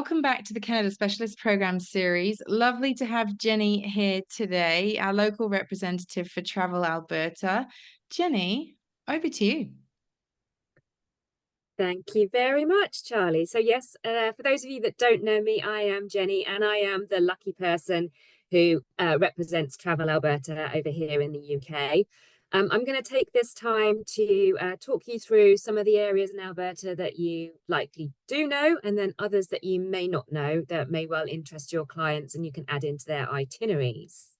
Welcome back to the Canada Specialist Program series. Lovely to have Jenni here today, our local representative for Travel Alberta. Jenni, over to you. Thank you very much, Charlie. So yes, for those of you that don't know me, I am Jenni, and I am the lucky person who represents Travel Alberta over here in the UK. I'm going to take this time to talk you through some of the areas in Alberta that you likely do know, and then others that you may not know that may well interest your clients and you can add into their itineraries.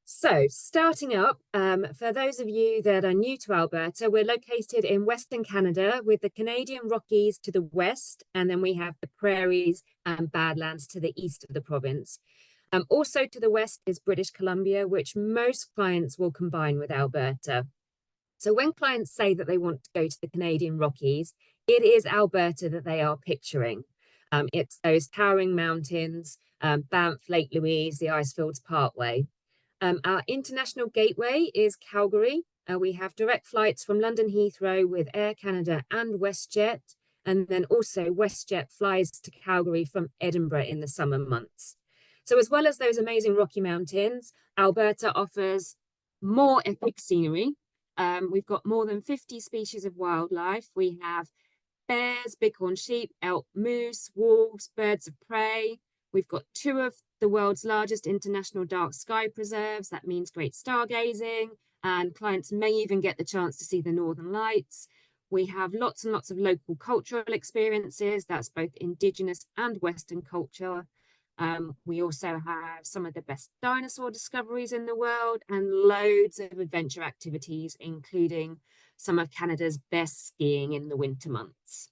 So starting up, for those of you that are new to Alberta, we're located in Western Canada with the Canadian Rockies to the west, and then we have the prairies and Badlands to the east of the province. Also to the west is British Columbia, which most clients will combine with Alberta. So when clients say that they want to go to the Canadian Rockies, it is Alberta that they are picturing. It's those towering mountains, Banff, Lake Louise, the Icefields Parkway. Our international gateway is Calgary. We have direct flights from London Heathrow with Air Canada and WestJet. And then also WestJet flies to Calgary from Edinburgh in the summer months. So as well as those amazing Rocky Mountains, Alberta offers more epic scenery. We've got more than 50 species of wildlife. We have bears, bighorn sheep, elk, moose, wolves, birds of prey. We've got 2 of the world's largest international dark sky preserves. That means great stargazing, and clients may even get the chance to see the Northern Lights. We have lots and lots of local cultural experiences. That's both Indigenous and Western culture. We also have some of the best dinosaur discoveries in the world and loads of adventure activities, including some of Canada's best skiing in the winter months.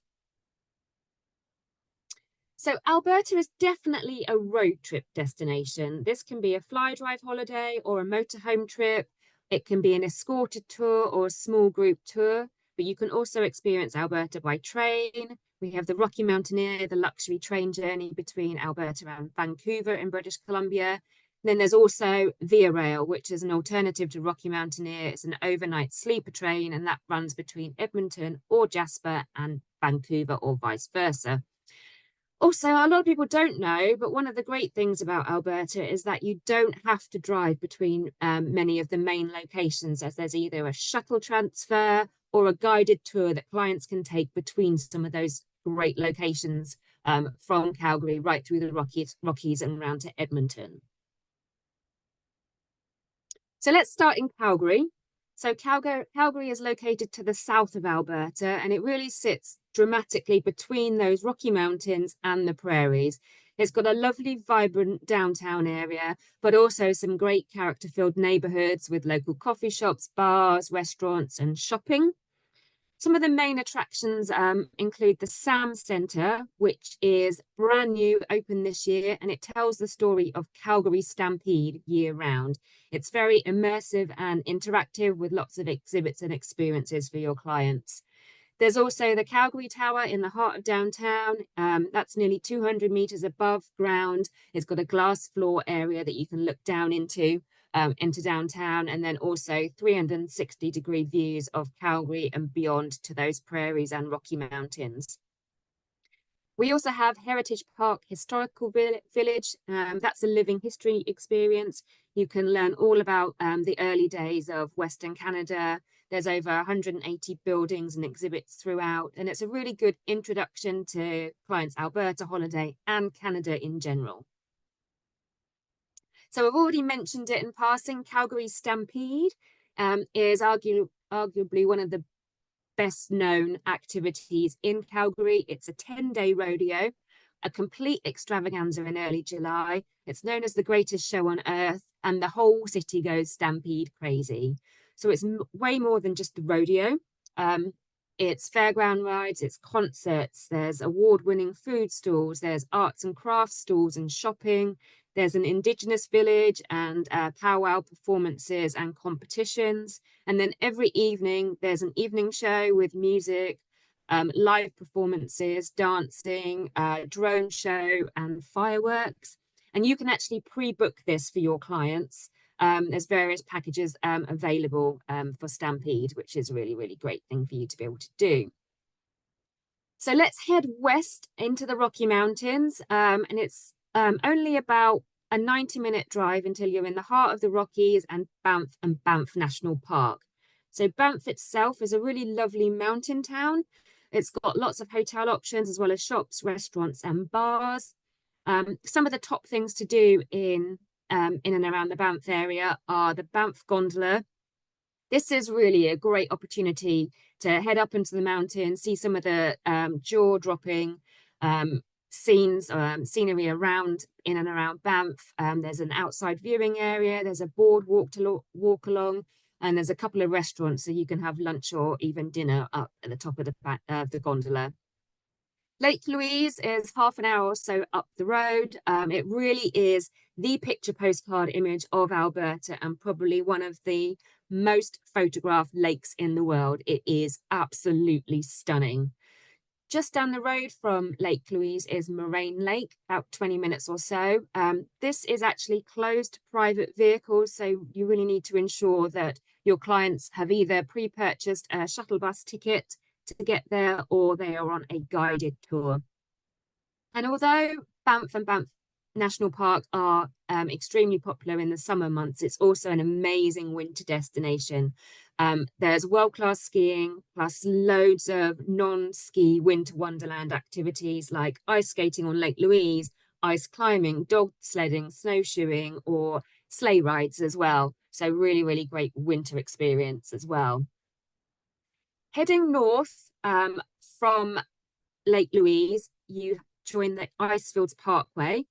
So Alberta is definitely a road trip destination. This can be a fly drive holiday or a motorhome trip. It can be an escorted tour or a small group tour, but you can also experience Alberta by train. We have the Rocky Mountaineer, the luxury train journey between Alberta and Vancouver in British Columbia. Then there's also Via Rail, which is an alternative to Rocky Mountaineer. It's an overnight sleeper train, and that runs between Edmonton or Jasper and Vancouver or vice versa. Also, a lot of people don't know, but one of the great things about Alberta is that you don't have to drive between many of the main locations, as there's either a shuttle transfer or a guided tour that clients can take between some of those great locations from Calgary right through the Rockies and around to Edmonton. So let's start in Calgary. So Calgary is located to the south of Alberta, and it really sits dramatically between those Rocky Mountains and the prairies. It's got a lovely, vibrant downtown area, but also some great character-filled neighborhoods with local coffee shops, bars, restaurants, and shopping. Some of the main attractions include the Sam Centre, which is brand new, open this year, and it tells the story of Calgary Stampede year round. It's very immersive and interactive with lots of exhibits and experiences for your clients. There's also the Calgary Tower in the heart of downtown. That's nearly 200 meters above ground. It's got a glass floor area that you can look down into downtown, and then also 360-degree views of Calgary and beyond to those prairies and Rocky Mountains. We also have Heritage Park Historical Village. That's a living history experience. You can learn all about the early days of Western Canada. There's over 180 buildings and exhibits throughout, and it's a really good introduction to clients' Alberta holiday and Canada in general. So I've already mentioned it in passing. Calgary Stampede is arguably one of the best known activities in Calgary. It's a 10-day rodeo, a complete extravaganza in early July. It's known as the greatest show on earth, and the whole city goes Stampede crazy. So it's way more than just the rodeo. It's fairground rides, it's concerts, there's award-winning food stalls, there's arts and crafts stalls and shopping. There's an Indigenous village and powwow performances and competitions. And then every evening, there's an evening show with music, live performances, dancing, drone show and fireworks. And you can actually pre-book this for your clients There's various packages available for Stampede, which is a really, really great thing for you to be able to do. So let's head west into the Rocky Mountains, and it's only about a 90-minute drive until you're in the heart of the Rockies and Banff National Park. So Banff itself is a really lovely mountain town. It's got lots of hotel options as well as shops, restaurants, and bars. Some of the top things to do in and around the Banff area are the Banff Gondola. This is really a great opportunity to head up into the mountains, see some of the jaw-dropping scenery around in and around Banff. There's an outside viewing area, there's a boardwalk to walk along, and there's a couple of restaurants so you can have lunch or even dinner up at the top of the gondola. Lake Louise is half an hour or so up the road. It really is the picture postcard image of Alberta and probably one of the most photographed lakes in the world. It is absolutely stunning. Just down the road from Lake Louise is Moraine Lake, about 20 minutes or so. This is actually closed to private vehicles, so you really need to ensure that your clients have either pre-purchased a shuttle bus ticket to get there or they are on a guided tour. And although Banff and Banff National Park are extremely popular in the summer months, it's also an amazing winter destination. There's world-class skiing, plus loads of non-ski winter wonderland activities like ice skating on Lake Louise, ice climbing, dog sledding, snowshoeing, or sleigh rides as well. So really, really great winter experience as well. Heading north from Lake Louise, you join the Icefields Parkway.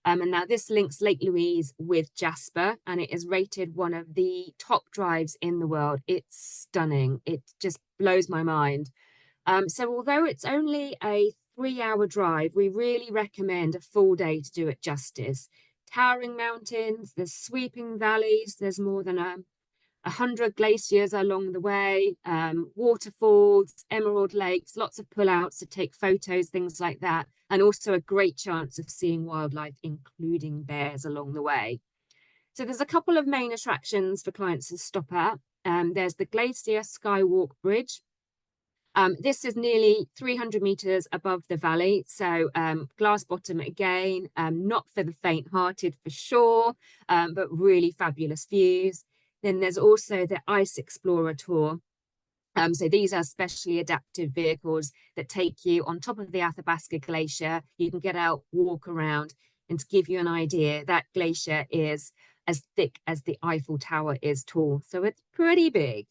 And now this links Lake Louise with Jasper, and it is rated one of the top drives in the world. It's stunning. It just blows my mind. So although it's only a 3-hour drive, we really recommend a full day to do it justice. Towering mountains, there's sweeping valleys, there's more than 100 glaciers along the way, waterfalls, emerald lakes, lots of pullouts to take photos, things like that, and also a great chance of seeing wildlife, including bears along the way. So there's a couple of main attractions for clients to stop at. There's the Glacier Skywalk Bridge. This is nearly 300 meters above the valley, so glass bottom again, not for the faint-hearted for sure, but really fabulous views. Then there's also the Ice Explorer Tour. So these are specially adapted vehicles that take you on top of the Athabasca Glacier. You can get out, walk around, and to give you an idea, that glacier is as thick as the Eiffel Tower is tall. So it's pretty big.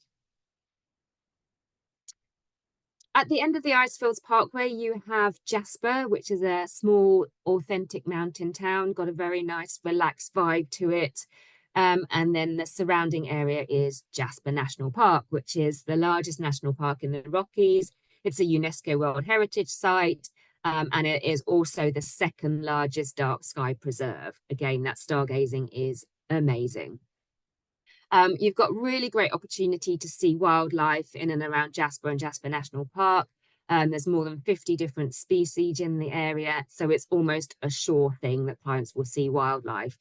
At the end of the Icefields Parkway, you have Jasper, which is a small, authentic mountain town, got a very nice, relaxed vibe to it. And then the surrounding area is Jasper National Park, which is the largest national park in the Rockies. It's a UNESCO World Heritage Site, and it is also the second largest dark sky preserve. Again, that stargazing is amazing. You've got really great opportunity to see wildlife in and around Jasper and Jasper National Park. There's more than 50 different species in the area, so it's almost a sure thing that clients will see wildlife.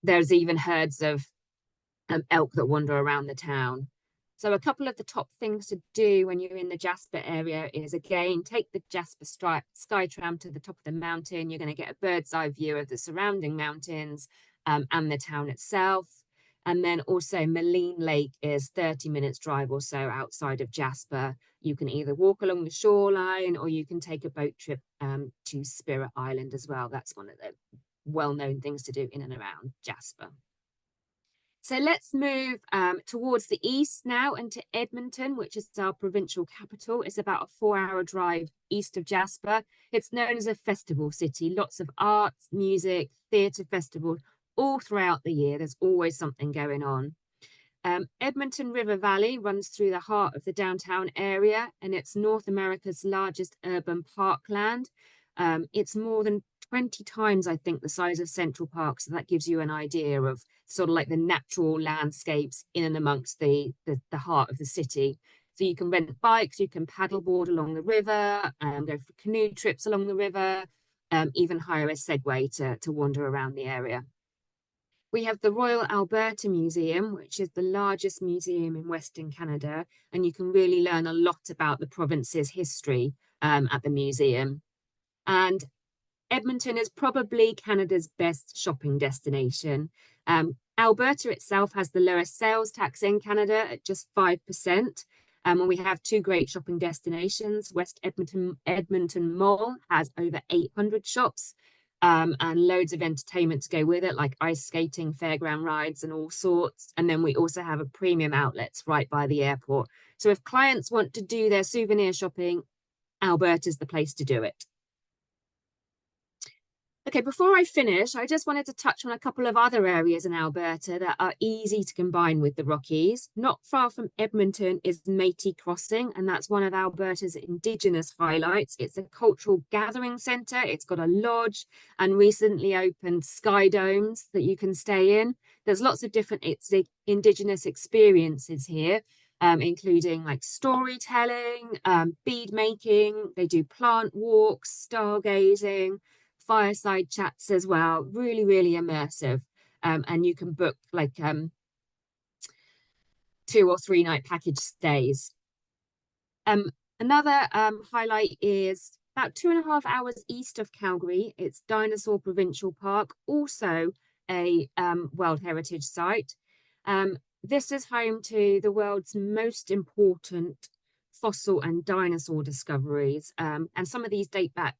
There's even herds of elk that wander around the town. So a couple of the top things to do when you're in the Jasper area is, again, take the Jasper Skytram to the top of the mountain. You're going to get a bird's eye view of the surrounding mountains and the town itself. And then also Moraine Lake is 30 minutes drive or so outside of Jasper. You can either walk along the shoreline or you can take a boat trip to Spirit Island as well. That's one of the well-known things to do in and around Jasper. So let's move towards the east now and to Edmonton, which is our provincial capital. It's about a 4-hour drive east of Jasper. It's known as a festival city, lots of arts, music, theatre festivals, all throughout the year. There's always something going on. Edmonton River Valley runs through the heart of the downtown area, and it's North America's largest urban parkland. It's more than 20 times, I think, the size of Central Park. So that gives you an idea of sort of like the natural landscapes in and amongst the heart of the city. So you can rent bikes, you can paddleboard along the river, go for canoe trips along the river, even hire a Segway to wander around the area. We have the Royal Alberta Museum, which is the largest museum in Western Canada, and you can really learn a lot about the province's history at the museum. And Edmonton is probably Canada's best shopping destination. Alberta itself has the lowest sales tax in Canada at just 5%. And we have two great shopping destinations. West Edmonton Mall has over 800 shops and loads of entertainment to go with it, like ice skating, fairground rides, and all sorts. And then we also have a premium outlets right by the airport. So if clients want to do their souvenir shopping, Alberta's the place to do it. Okay, before I finish, I just wanted to touch on a couple of other areas in Alberta that are easy to combine with the Rockies. Not far from Edmonton is Métis Crossing, and that's one of Alberta's Indigenous highlights. It's a cultural gathering centre. It's got a lodge and recently opened sky domes that you can stay in. There's lots of different Indigenous experiences here, including like storytelling, bead making. They do plant walks, stargazing, fireside chats as well. Really, really immersive. And you can book like 2 or 3 night package stays. Another highlight is about 2.5 hours east of Calgary. It's Dinosaur Provincial Park, also a World Heritage Site. This is home to the world's most important fossil and dinosaur discoveries. And some of these date back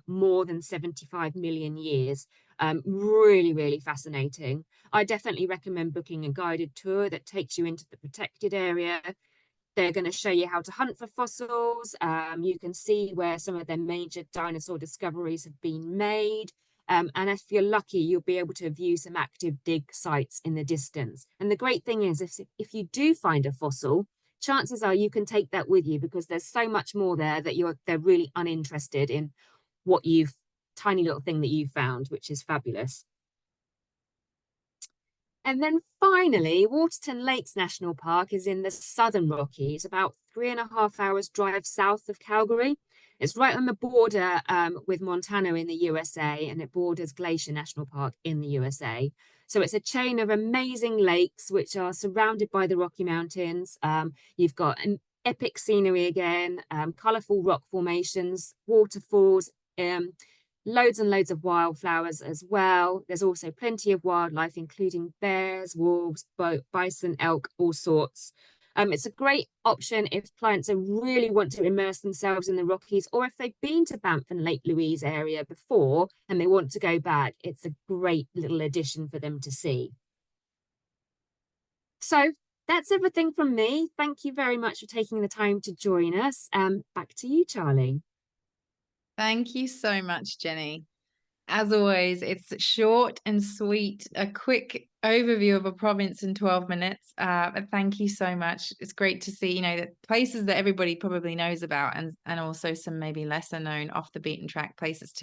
more than 75 million years. Really, really fascinating. I definitely recommend booking a guided tour that takes you into the protected area. They're going to show you how to hunt for fossils. You can see where some of their major dinosaur discoveries have been made. And if you're lucky, you'll be able to view some active dig sites in the distance. And the great thing is, if you do find a fossil, chances are you can take that with you, because there's so much more there that they're really uninterested in what tiny little thing that you found, which is fabulous. And then finally, Waterton Lakes National Park is in the Southern Rockies, about 3.5 hours drive south of Calgary. It's right on the border with Montana in the USA, and it borders Glacier National Park in the USA. So it's a chain of amazing lakes which are surrounded by the Rocky Mountains. You've got an epic scenery again, colourful rock formations, waterfalls, loads and loads of wildflowers as well. There's also plenty of wildlife, including bears, wolves, bison, elk, all sorts. It's a great option if clients really want to immerse themselves in the Rockies, or if they've been to Banff and Lake Louise area before and they want to go back. It's a great little addition for them to see. So that's everything from me. Thank you very much for taking the time to join us. Back to you, Charlie. Thank you so much, Jenni. As always, it's short and sweet, a quick overview of a province in 12 minutes. But thank you so much. It's great to see, that places that everybody probably knows about, and also some maybe lesser known off the beaten track places too.